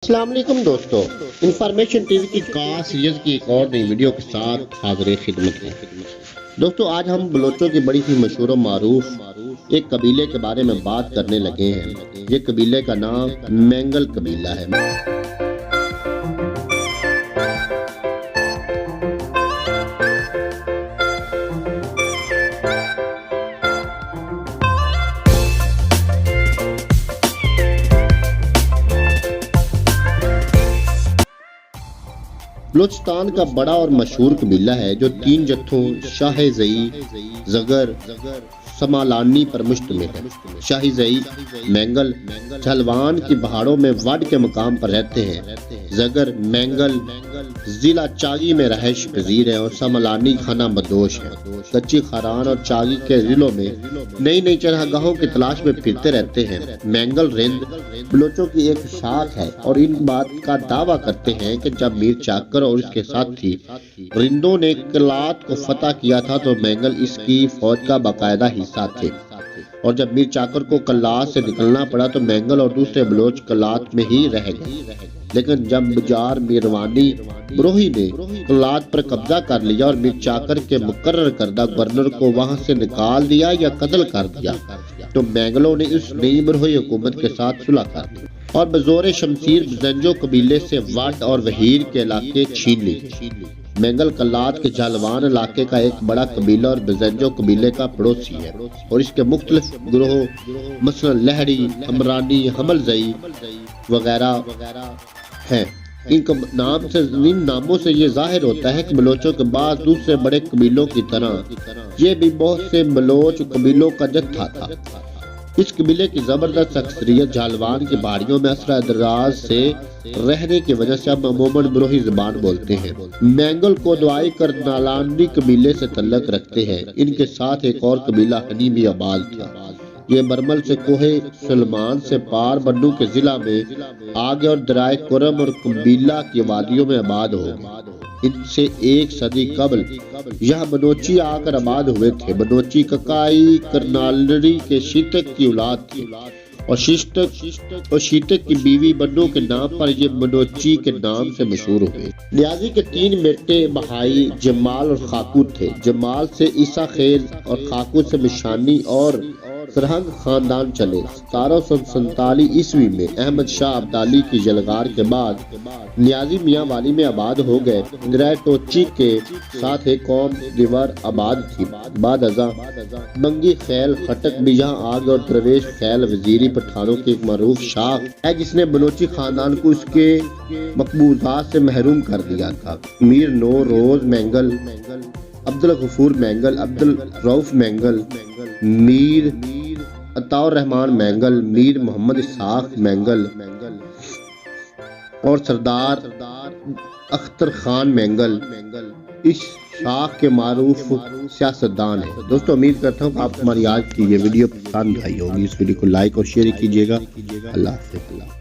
السلام علیکم دوستو، انفارمیشن ٹی وی کی خاص سیریز کی ایک اور نئی ویڈیو کے ساتھ حاضر خدمت ہیں۔ دوستو آج ہم بلوچوں کی بڑی ہی مشہور و معروف ایک قبیلے کے بارے میں بات کرنے لگے ہیں۔ یہ قبیلے کا نام مینگل قبیلہ ہے۔ بلوچستان کا بڑا اور مشہور قبیلہ ہے جو 3 جتھوں شاہ زئی، زگر، سمالانی پر مشتمل ہے۔ شاہ زئی مینگل جھلوان کی پہاڑوں میں وڈ کے مقام پر رہتے ہیں۔ زگر مینگل ضلع چاگی میں رہائش پذیر ہے اور سمالانی خانہ بدوش ہے۔ کچی خاران اور چاگی کے ضلعوں میں نئی چراگاہوں کی تلاش میں پھرتے رہتے ہیں۔ مینگل رند بلوچوں کی ایک شاخ ہے اور ان بات کا دعویٰ کرتے ہیں کہ جب میر چاکر اور اس کے ساتھی رندوں نے کلات کو فتح کیا تھا تو مینگل اس کی فوج کا باقاعدہ حصہ تھے، اور جب میر چاکر کو کلات سے نکلنا پڑا تو مینگل اور دوسرے بلوچ کلات میں ہی رہ گئے۔ لیکن جب بجار میروانی بروہی نے کلات پر قبضہ کر لیا اور میر چاکر کے مقرر کردہ گورنر کو وہاں سے نکال دیا یا قتل کر دیا تو مینگلوں نے اس نئی بروہی حکومت کے ساتھ صلح کر دی اور بزور شمشیر بزنجو قبیلے سے وڈ اور وہیر کے علاقے چھین لی۔ مینگل کلات کے جھلوان علاقے کا ایک بڑا قبیلہ اور بزنجو قبیلے کا پڑوسی ہے اور اس کے مختلف گروہ مثلا لہڑی، ہمرانی، حمل زئی وغیرہ ہیں۔ ان ناموں سے یہ ظاہر ہوتا ہے کہ بلوچوں کے بعد دوسرے بڑے قبیلوں کی طرح یہ بھی بہت سے بلوچ قبیلوں کا جتھا تھا۔ اس قبیلے کی زبردست اکثریت جھلوان کی پہاڑیوں میں اثر انداز سے رہنے کی وجہ سے اب عموماً بروہی زبان بولتے ہیں۔ مینگل کو دعائی کرنالانی قبیلے سے تعلق رکھتے ہیں۔ ان کے ساتھ ایک اور قبیلہ ہنی بھی آباد تھا۔ یہ برمل سے کوہ سلمان سے پار بنو کے ضلع میں آگے اور درائے کرم اور قبیلہ کی وادیوں میں آباد ہو گئے۔ ان سے 1 صدی قبل یہاں بنوچی آ کر آباد ہوئے تھے۔ بنوچی ککائی کرنالری کے شیتک کی اولاد تھی اور شیتک کی بیوی بنو کے نام پر یہ بنوچی کے نام سے مشہور ہوئے۔ نیازی کے 3 بیٹے بہائی جمال اور خاکو تھے۔ جمال سے عیسیٰ خیل اور خاکو سے مشانی اور سرہنگ خاندان چلے۔ 1747 عیسوی میں احمد شاہ عبدالی کی جلگار کے بعد نیازی میاں والی میں آباد ہو گئے۔ درائے ٹوچی کے ساتھ ایک قوم دیور آباد تھی۔ بعد ازاں منگی خیل خٹک بھی یہاں آگے اور درویش خیل وزیری پٹھانوں کی ایک معروف شاخ ہے جس نے بلوچی خاندان کو اس کے مقبوضات سے محروم کر دیا تھا۔ میر نو روز مینگل، عبدالغفور مینگل، عبدالرؤف مینگل، میر عطاء الرحمن مینگل، میر محمد اسحاق مینگل اور سردار اختر خان مینگل اس شاخ کے معروف سیاستدان ہیں۔ دوستو امید کرتا ہوں کہ آپ ہماری آج کی یہ ویڈیو پسند آئی ہوگی۔ اس ویڈیو کو لائک اور شیئر کیجیے گا۔ اللہ حافظ۔